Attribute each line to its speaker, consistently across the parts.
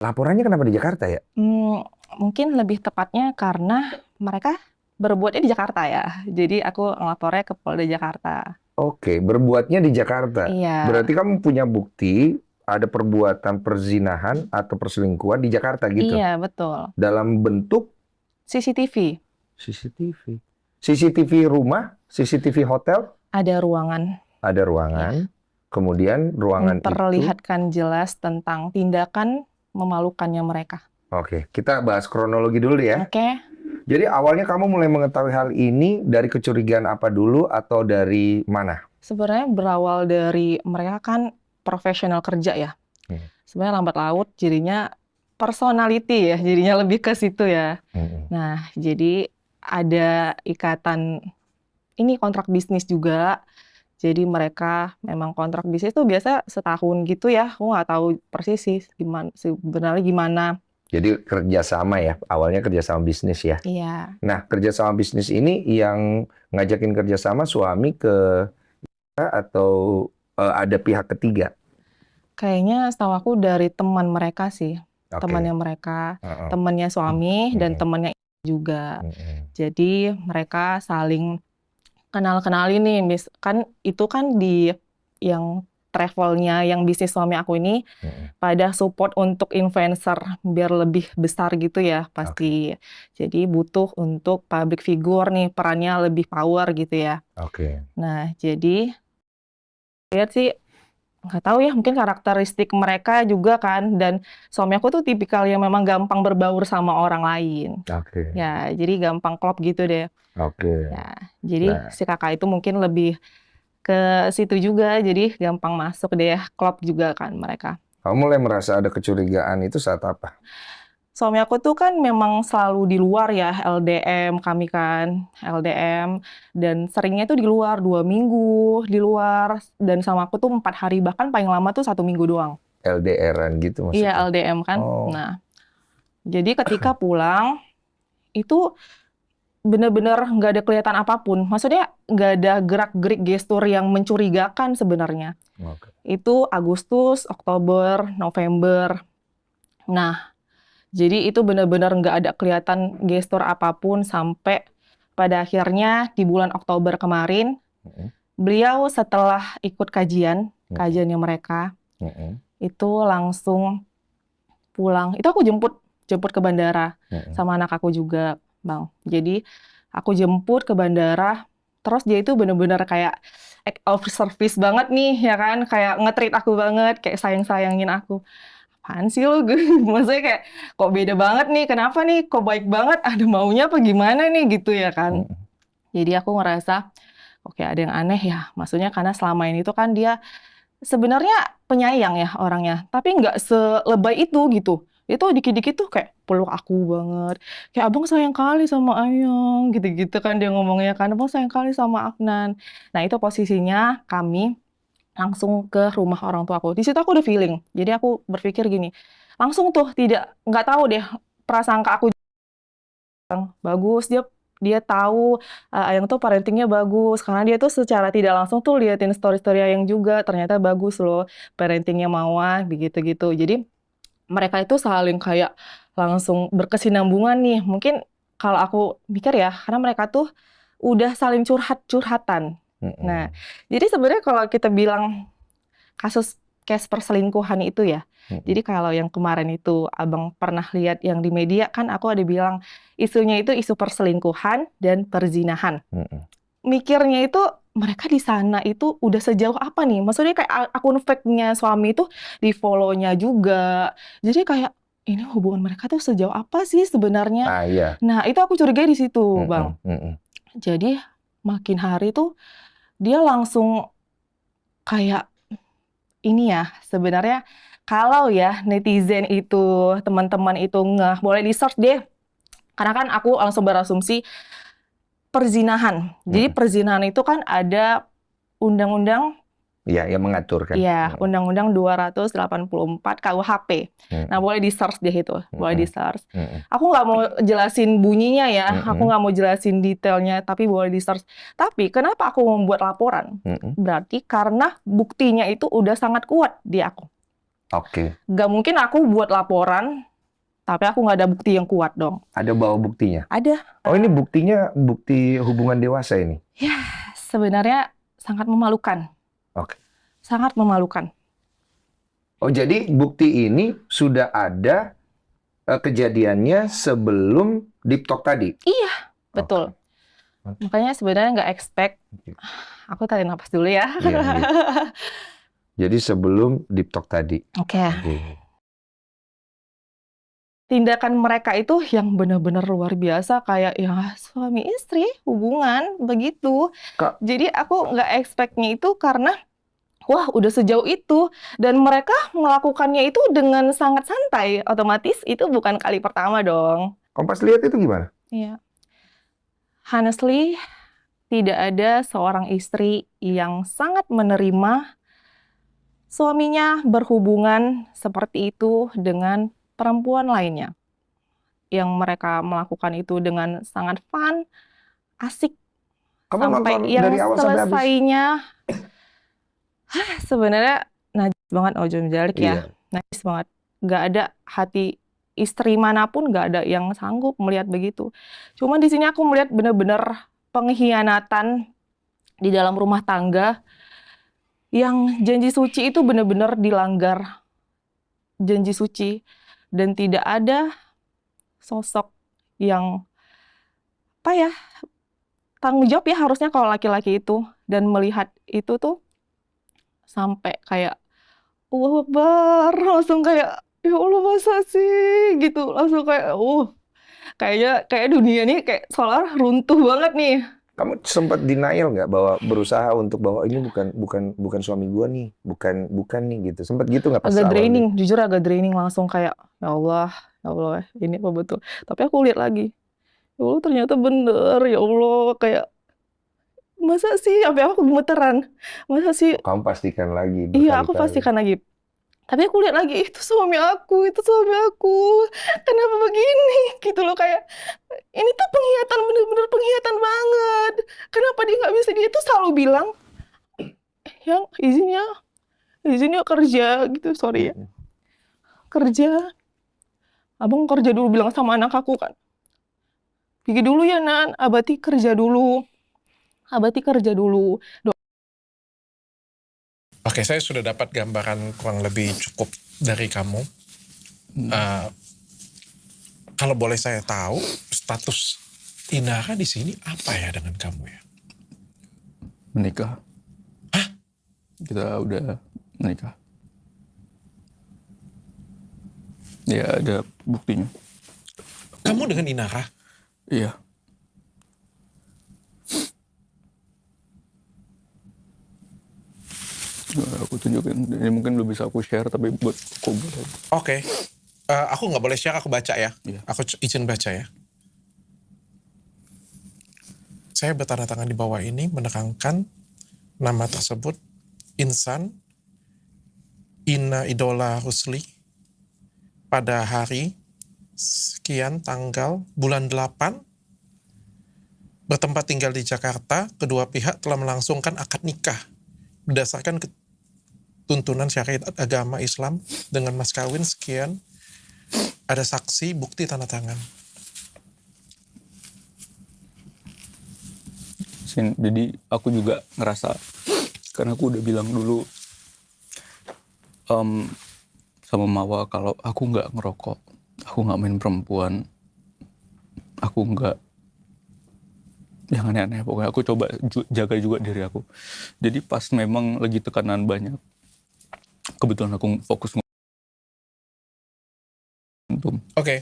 Speaker 1: Laporannya kenapa di Jakarta ya?
Speaker 2: Mungkin lebih tepatnya karena mereka berbuatnya di Jakarta ya. Jadi aku ngelapornya ke Polda Jakarta.
Speaker 1: Oke, berbuatnya di Jakarta.
Speaker 2: Iya,
Speaker 1: Berarti kamu punya bukti ada perbuatan perzinahan atau perselingkuhan di Jakarta gitu.
Speaker 2: iya betul.
Speaker 1: Dalam bentuk
Speaker 2: CCTV,
Speaker 1: CCTV. CCTV rumah, CCTV hotel,
Speaker 2: ada ruangan
Speaker 1: ada
Speaker 2: ya,
Speaker 1: ruangan. Kemudian ruangan itu,
Speaker 2: memperlihatkan jelas tentang tindakan memalukannya mereka.
Speaker 1: oke, kita bahas kronologi dulu ya.
Speaker 2: Oke,
Speaker 1: Jadi awalnya kamu mulai mengetahui hal ini dari kecurigaan apa dulu atau dari mana?
Speaker 2: sebenarnya berawal dari mereka kan profesional kerja ya.
Speaker 1: Hmm.
Speaker 2: Sebenarnya lambat laut jadinya personality ya, jadinya lebih ke situ ya.
Speaker 1: Hmm.
Speaker 2: Nah, jadi ada ikatan ini kontrak bisnis juga. Jadi mereka memang kontrak bisnis tuh biasa setahun gitu ya. Aku nggak tahu persis sih gimana sebenarnya gimana.
Speaker 1: Jadi kerjasama ya, awalnya kerjasama bisnis ya.
Speaker 2: Iya,
Speaker 1: Nah, kerjasama bisnis ini yang ngajakin kerjasama suami ke atau ada pihak ketiga?
Speaker 2: kayaknya setahu aku dari teman mereka sih, temannya
Speaker 1: Oke.
Speaker 2: mereka,
Speaker 1: Heeh.
Speaker 2: temannya suami dan
Speaker 1: Mm-mm.
Speaker 2: temannya juga.
Speaker 1: Mm-mm.
Speaker 2: Jadi mereka saling kenal-kenalin nih, kan itu kan di yang travelnya yang bisnis suami aku ini
Speaker 1: Mm-mm.
Speaker 2: pada support untuk influencer biar lebih besar gitu ya
Speaker 1: Oke.
Speaker 2: pasti. Jadi butuh untuk public figure nih perannya lebih power gitu ya.
Speaker 1: Oke.
Speaker 2: Nah, jadi lihat sih nggak tahu ya mungkin karakteristik mereka juga kan dan suami aku tuh tipikal yang memang gampang berbaur sama orang lain.
Speaker 1: Oke.
Speaker 2: Ya, jadi gampang klop gitu deh.
Speaker 1: Oke.
Speaker 2: Ya, jadi
Speaker 1: Nah,
Speaker 2: si kakak itu mungkin lebih ke situ juga jadi gampang masuk deh klop juga kan mereka.
Speaker 1: kamu mulai merasa ada kecurigaan itu saat apa?
Speaker 2: Suami aku tuh kan memang selalu di luar ya, LDM kami kan, LDM, dan seringnya tuh di luar, 2 minggu di luar, dan sama aku tuh 4 hari, bahkan paling lama tuh 1 minggu doang.
Speaker 1: LDRan gitu
Speaker 2: Iya,
Speaker 1: maksudnya?
Speaker 2: LDM kan.
Speaker 1: Oh.
Speaker 2: Nah, jadi ketika pulang, itu bener-bener nggak ada kelihatan apapun. Maksudnya nggak ada gerak-gerik gestur yang mencurigakan sebenarnya.
Speaker 1: Oke.
Speaker 2: Itu Agustus, Oktober, November. Nah, jadi itu benar-benar nggak ada kelihatan gestur apapun sampai pada akhirnya di bulan Oktober kemarin,
Speaker 1: Mm-mm.
Speaker 2: beliau setelah ikut
Speaker 1: Mm-mm.
Speaker 2: kajiannya mereka,
Speaker 1: Mm-mm.
Speaker 2: itu langsung pulang. Itu aku jemput jemput ke bandara
Speaker 1: Mm-mm.
Speaker 2: sama anak aku juga, Bang. Jadi aku jemput ke bandara, terus dia itu benar-benar kayak act of service banget nih, ya kan? Kayak nge-treat aku banget, kayak sayang-sayangin aku. Apaan sih lo? Maksudnya kayak, kok beda banget nih, kenapa nih, kok baik banget, ada maunya apa gimana nih, gitu ya kan.
Speaker 1: Mm-mm.
Speaker 2: Jadi aku ngerasa, oke ada yang aneh ya, maksudnya karena selama ini tuh kan dia sebenarnya penyayang ya orangnya, tapi nggak selebay itu gitu. Itu dikit-dikit tuh kayak peluk aku banget, kayak abang sayang kali sama Ayang, gitu-gitu kan dia ngomongnya kan, abang sayang kali sama Afnan. Nah itu posisinya kami langsung ke rumah orang tua aku. Di situ aku udah feeling. Jadi aku berpikir gini, langsung tuh tidak nggak tahu deh prasangka aku yang bagus. Dia dia tahu Ayang tuh parentingnya bagus karena dia tuh secara tidak langsung tuh liatin story-story Ayang juga ternyata bagus loh parentingnya Mawar begitu-gitu. Jadi mereka itu saling kayak langsung berkesinambungan nih. Mungkin kalau aku mikir ya karena mereka tuh udah saling curhat-curhatan. Nah,
Speaker 1: Mm-mm.
Speaker 2: jadi sebenarnya kalau kita bilang kasus case perselingkuhan itu ya.
Speaker 1: Mm-mm.
Speaker 2: Jadi kalau yang kemarin itu abang pernah lihat yang di media kan aku ada bilang isunya itu isu perselingkuhan dan perzinahan.
Speaker 1: Mm-mm.
Speaker 2: Mikirnya itu mereka di sana itu udah sejauh apa nih? Maksudnya kayak akun fake-nya suami itu di follow-nya juga. Jadi kayak ini hubungan mereka tuh sejauh apa sih sebenarnya?
Speaker 1: Ah, iya.
Speaker 2: Nah, itu aku curigai di situ, Bang.
Speaker 1: Mm-mm. Mm-mm.
Speaker 2: Jadi makin hari tuh dia langsung kayak ini ya, sebenarnya kalau ya netizen itu, teman-teman itu ngeh, boleh di-search deh. Karena kan aku langsung berasumsi perzinahan. Jadi
Speaker 1: Mm-mm.
Speaker 2: perzinahan itu kan ada undang-undang,
Speaker 1: Iya, yang mengatur kan.
Speaker 2: ya
Speaker 1: Mm-mm.
Speaker 2: Undang-Undang 284 KUHP. Nah,
Speaker 1: Mm-mm.
Speaker 2: boleh di-search deh itu, boleh
Speaker 1: Mm-mm.
Speaker 2: di-search.
Speaker 1: Mm-mm.
Speaker 2: Aku nggak mau jelasin bunyinya ya, aku
Speaker 1: Mm-mm.
Speaker 2: nggak mau jelasin detailnya, tapi boleh di-search. Tapi kenapa aku membuat laporan?
Speaker 1: Mm-mm.
Speaker 2: Berarti karena buktinya itu udah sangat kuat di aku.
Speaker 1: Oke.
Speaker 2: Gak mungkin aku buat laporan, tapi aku nggak ada bukti yang kuat dong.
Speaker 1: Ada bawa buktinya?
Speaker 2: Ada.
Speaker 1: Oh, ini buktinya bukti hubungan dewasa ini?
Speaker 2: Ya, sebenarnya sangat memalukan.
Speaker 1: Oke.
Speaker 2: Sangat memalukan.
Speaker 1: Oh, jadi bukti ini sudah ada kejadiannya sebelum deep talk tadi?
Speaker 2: Iya, betul.
Speaker 1: Oke.
Speaker 2: Makanya sebenarnya nggak expect.
Speaker 1: Oke.
Speaker 2: Aku tarik nafas dulu ya.
Speaker 1: Iya, iya. Jadi sebelum deep talk tadi.
Speaker 2: Oke.
Speaker 1: Oke.
Speaker 2: Tindakan mereka itu yang benar-benar luar biasa, kayak ya suami istri hubungan begitu.
Speaker 1: Kak,
Speaker 2: Jadi aku nggak expect-nya itu karena wah udah sejauh itu, dan mereka melakukannya itu dengan sangat santai. Otomatis itu bukan kali pertama dong.
Speaker 1: Kompas lihat itu gimana?
Speaker 2: Iya. Honestly, tidak ada seorang istri yang sangat menerima suaminya berhubungan seperti itu dengan perempuan lainnya. Yang mereka melakukan itu dengan sangat fun, asik,
Speaker 1: Kamu
Speaker 2: sampai
Speaker 1: nonton
Speaker 2: yang
Speaker 1: dari awal sampai habis?
Speaker 2: selesainya sebenarnya najis banget Ojo Jalik ya.
Speaker 1: Iya.
Speaker 2: Najis banget. Nggak ada hati istri manapun nggak ada yang sanggup melihat begitu. Cuma di sini aku melihat benar-benar pengkhianatan di dalam rumah tangga yang janji suci itu benar-benar dilanggar. Janji suci. Dan tidak ada sosok yang apa ya, tanggung jawab ya harusnya kalau laki-laki itu, dan melihat itu tuh sampai kayak Allahu Akbar, langsung kayak ya Allah masa sih gitu, langsung kayak kayak dunia nih kayak seolah runtuh banget nih.
Speaker 1: Kamu sempat denial nggak bahwa berusaha untuk bahwa ini bukan suami gua nih, bukan nih gitu. Sempat gitu nggak pas
Speaker 2: Agak
Speaker 1: awal
Speaker 2: draining, jujur agak draining, langsung kayak ya Allah ini apa betul. Tapi aku lihat lagi, ya Allah ternyata bener, ya Allah kayak masa sih, sampai aku gemeteran, masa sih.
Speaker 1: Kamu pastikan lagi
Speaker 2: Iya, aku
Speaker 1: berkali-kali.
Speaker 2: pastikan lagi. Tapi aku lihat lagi, itu suami aku. Kenapa begini? Gitu loh, kayak, ini tuh penghiyatan, bener-bener penghiyatan banget. Kenapa dia nggak bisa? Dia tuh selalu bilang, yang izinnya kerja, gitu, sorry ya. Kerja. Abang kerja dulu, bilang sama anak aku kan. Pergi dulu ya, Nan. Abati kerja dulu.
Speaker 3: Oke, saya sudah dapat gambaran kurang lebih cukup dari kamu. Kalau boleh saya tahu, status Inara di sini apa ya dengan kamu ya?
Speaker 4: Menikah.
Speaker 3: Hah?
Speaker 4: Kita udah menikah. Ya, ada buktinya.
Speaker 3: Kamu dengan Inara?
Speaker 4: Iya. Aku tunjukin. Ini mungkin belum bisa aku share, tapi buat aku boleh.
Speaker 3: Oke. Aku nggak boleh share, aku baca ya.
Speaker 4: Iya.
Speaker 3: Aku izin baca ya. Saya bertanda tangan di bawah ini menerangkan nama tersebut Insan Ina Idola Rusli pada hari sekian tanggal bulan 8 bertempat tinggal di Jakarta. Kedua pihak telah melangsungkan akad nikah berdasarkan tuntunan syariat agama Islam dengan mas kawin sekian, ada saksi, bukti, tanda tangan.
Speaker 4: Jadi aku juga ngerasa, karena aku udah bilang dulu sama Mawa kalau aku nggak ngerokok, aku nggak main perempuan, aku nggak yang aneh-aneh, pokoknya aku coba jaga juga diri aku. Jadi pas memang lagi tekanan banyak, kebetulan aku fokus nguntum.
Speaker 3: Oke.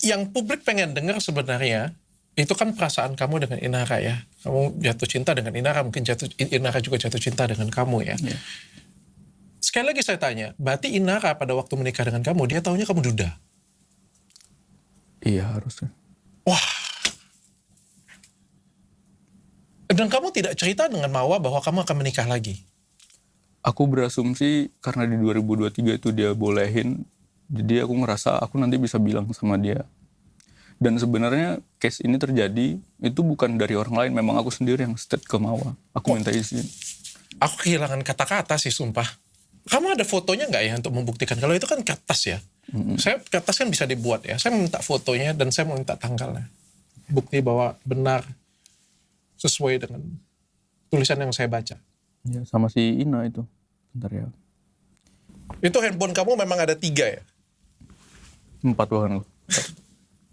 Speaker 3: Yang publik pengen dengar sebenarnya itu kan perasaan kamu dengan Inara ya. Kamu jatuh cinta dengan Inara, mungkin Inara juga jatuh cinta dengan kamu ya.
Speaker 4: Yeah.
Speaker 3: Sekali lagi saya tanya, berarti Inara pada waktu menikah dengan kamu, dia taunya kamu duda?
Speaker 4: Iya, harusnya.
Speaker 3: Wah. Dan kamu tidak cerita dengan Mawa bahwa kamu akan menikah lagi?
Speaker 4: Aku berasumsi karena di 2023 itu dia bolehin, jadi aku ngerasa aku nanti bisa bilang sama dia. Dan sebenarnya case ini terjadi itu bukan dari orang lain, memang aku sendiri yang state ke Mawa. Aku minta izin.
Speaker 3: Aku kehilangan kata-kata sih, sumpah. Kamu ada fotonya nggak ya untuk membuktikan? Kalau itu kan kertas ya. Saya kertas kan bisa dibuat ya. Saya minta fotonya dan saya minta tanggalnya. Bukti bahwa benar sesuai dengan tulisan yang saya baca.
Speaker 4: Ya, sama si Ina itu. Bentar ya.
Speaker 3: Itu handphone kamu memang ada 3 ya?
Speaker 4: 4 bahkan.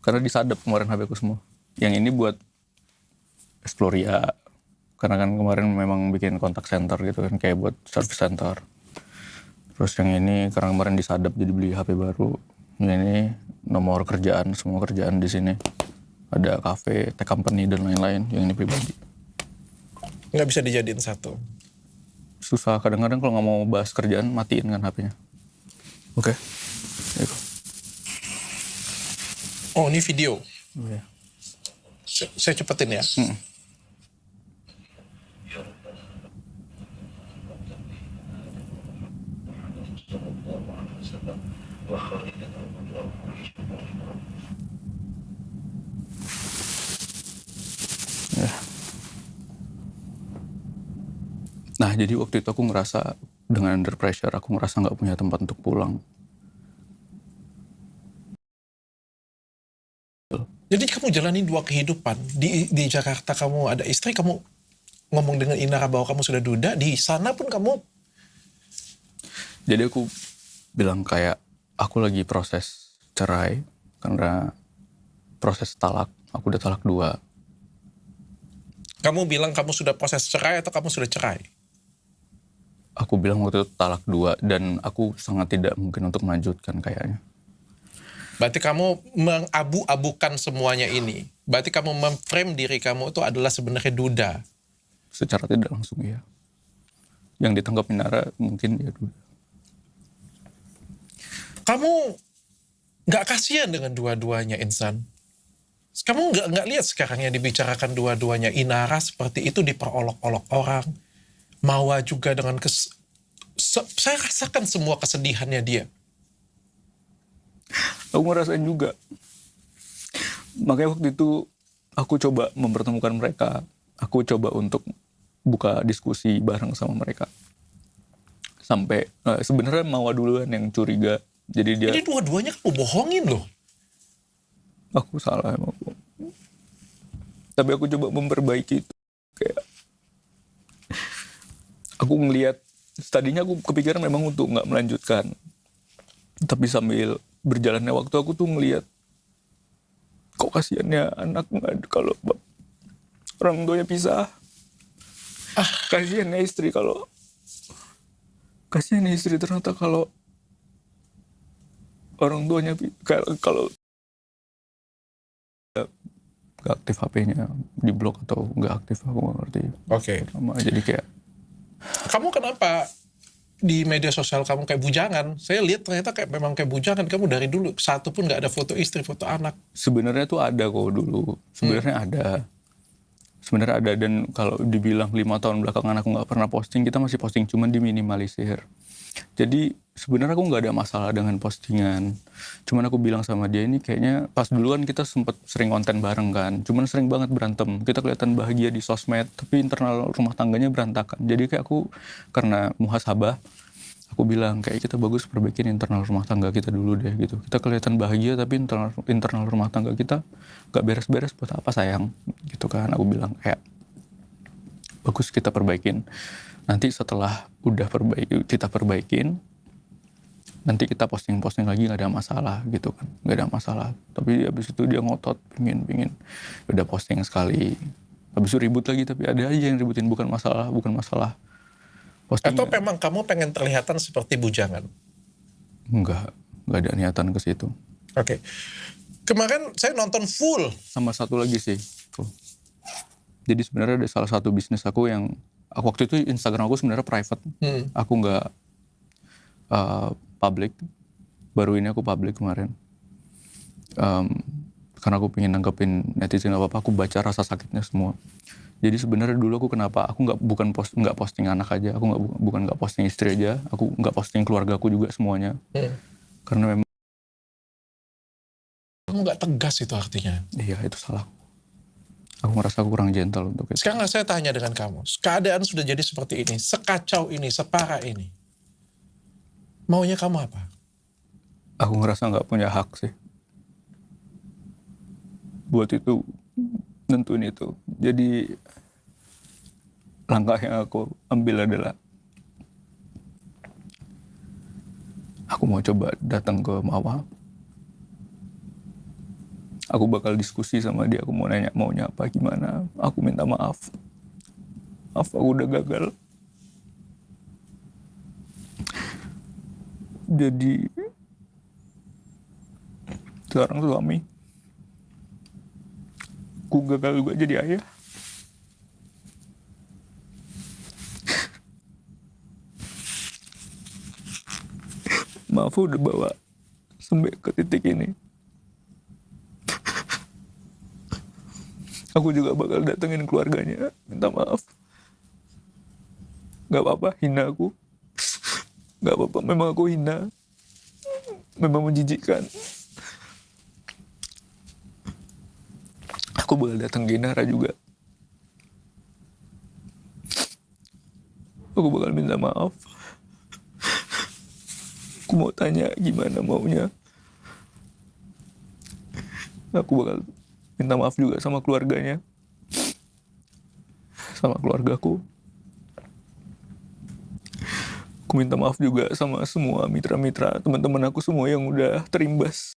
Speaker 4: Karena disadap kemarin HP ku semua. Yang ini buat Exploria. Karena kan kemarin memang bikin kontak center gitu kan. Kayak buat service center. Terus yang ini karena kemarin disadap jadi beli HP baru. Yang ini nomor kerjaan. Semua kerjaan di sini. Ada cafe, tech company dan lain-lain. Yang ini pribadi.
Speaker 3: Nggak bisa dijadiin satu.
Speaker 4: Susah kadang-kadang kalau nggak mau bahas kerjaan matiin kan HP-nya. Oke. Itu.
Speaker 3: Oh, ini video.
Speaker 4: Iya.
Speaker 3: Saya cepetin ya.
Speaker 4: Ya. Nah, jadi waktu itu aku ngerasa dengan under pressure, aku ngerasa nggak punya tempat untuk pulang.
Speaker 3: Jadi kamu jalani 2 kehidupan. Di Jakarta kamu ada istri, kamu ngomong dengan Inara bahwa kamu sudah duda. Di sana pun kamu...
Speaker 4: Jadi aku bilang kayak, aku lagi proses cerai, karena proses talak, aku udah talak 2.
Speaker 3: Kamu bilang kamu sudah proses cerai atau kamu sudah cerai?
Speaker 4: Aku bilang waktu itu talak 2, dan aku sangat tidak mungkin untuk melanjutkan kayaknya.
Speaker 3: Berarti kamu mengabu-abukan semuanya ini. Berarti kamu memframe diri kamu itu adalah sebenarnya duda.
Speaker 4: Secara tidak langsung ya. Yang ditangkap Inara mungkin dia duda.
Speaker 3: Kamu nggak kasihan dengan dua-duanya, Insan? Kamu nggak lihat sekarang yang dibicarakan dua-duanya. Inara seperti itu diperolok-olok orang. Mawa juga dengan saya rasakan semua kesedihannya dia.
Speaker 4: Aku ngerasain juga. Makanya waktu itu aku coba mempertemukan mereka. Aku coba untuk buka diskusi bareng sama mereka. Sampai sebenarnya Mawa duluan yang curiga. Jadi dia...
Speaker 3: Ini dua-duanya kamu bohongin loh.
Speaker 4: Aku salah emang. Tapi aku coba memperbaiki itu. Kayak... Aku ngelihat, tadinya aku kepikiran memang untuk nggak melanjutkan. Tapi sambil berjalannya waktu aku tuh ngelihat, kok kasihannya anak kalau orang tuanya pisah. Kasihannya istri kalau... Kasihannya istri ternyata kalau orang tuanya kalau nggak aktif HP-nya, di blok atau nggak aktif, aku nggak ngerti.
Speaker 3: Oke.
Speaker 4: Jadi kayak...
Speaker 3: Kamu kenapa di media sosial kamu kayak bujangan? Saya lihat ternyata kayak memang kayak bujangan. Kamu dari dulu satu pun nggak ada foto istri, foto anak.
Speaker 4: Sebenarnya tuh ada kok dulu. Sebenarnya ada, dan kalau dibilang 5 tahun belakangan aku nggak pernah posting, kita masih posting, cuman diminimalisir. Jadi sebenarnya aku nggak ada masalah dengan postingan. Cuman aku bilang sama dia, ini kayaknya pas dulu kan kita sempet sering konten bareng kan. Cuman sering banget berantem. Kita kelihatan bahagia di sosmed, tapi internal rumah tangganya berantakan. Jadi kayak aku, karena muhasabah, aku bilang kayak kita bagus perbaikin internal rumah tangga kita dulu deh gitu. Kita kelihatan bahagia tapi internal rumah tangga kita gak beres-beres, buat apa sayang gitu kan. Aku bilang kayak bagus kita perbaikin. Nanti setelah udah kita perbaikin, nanti kita posting lagi, nggak ada masalah gitu kan, nggak ada masalah. Tapi habis itu dia ngotot pingin udah posting sekali, habis itu ribut lagi. Tapi ada aja yang ributin, bukan masalah postingnya.
Speaker 3: Atau memang kamu pengen terlihatan seperti bujangan?
Speaker 4: Nggak ada niatan ke situ.
Speaker 3: Oke. Kemarin saya nonton full.
Speaker 4: Sama satu lagi sih tuh. Jadi sebenarnya ada salah satu bisnis aku yang waktu itu Instagram aku sebenarnya private. Aku nggak public. Baru ini aku public kemarin. Karena aku pengen nanggepin netizen apa-apa, aku baca rasa sakitnya semua. Jadi sebenarnya dulu aku kenapa aku nggak posting anak aja, aku nggak posting istri aja, aku nggak posting keluarga aku juga semuanya. Karena memang
Speaker 3: Kamu nggak tegas itu artinya.
Speaker 4: iya, itu salah. Aku ngerasa aku kurang gentle untuk itu.
Speaker 3: Sekarang saya tanya dengan kamu, keadaan sudah jadi seperti ini, sekacau ini, separah ini. Maunya kamu apa?
Speaker 4: Aku ngerasa nggak punya hak sih buat itu, nentuin itu. Jadi langkah yang aku ambil adalah aku mau coba datang ke Mawa. Aku bakal diskusi sama dia, aku mau nanya maunya apa, gimana. Aku minta maaf. Maaf, aku udah gagal. Jadi seorang suami, aku gagal juga jadi ayah. Maaf udah bawa sampai ke titik ini. Aku juga bakal datengin keluarganya, minta maaf. Gak apa-apa, hina aku. Gak apa-apa, memang aku hina. Memang menjijikkan. Aku bakal datang ke Inara juga. Aku bakal minta maaf. Aku mau tanya gimana maunya. Aku bakal minta maaf juga sama keluarganya. Sama keluargaku. Aku minta maaf juga sama semua mitra-mitra, teman-teman aku semua yang udah terimbas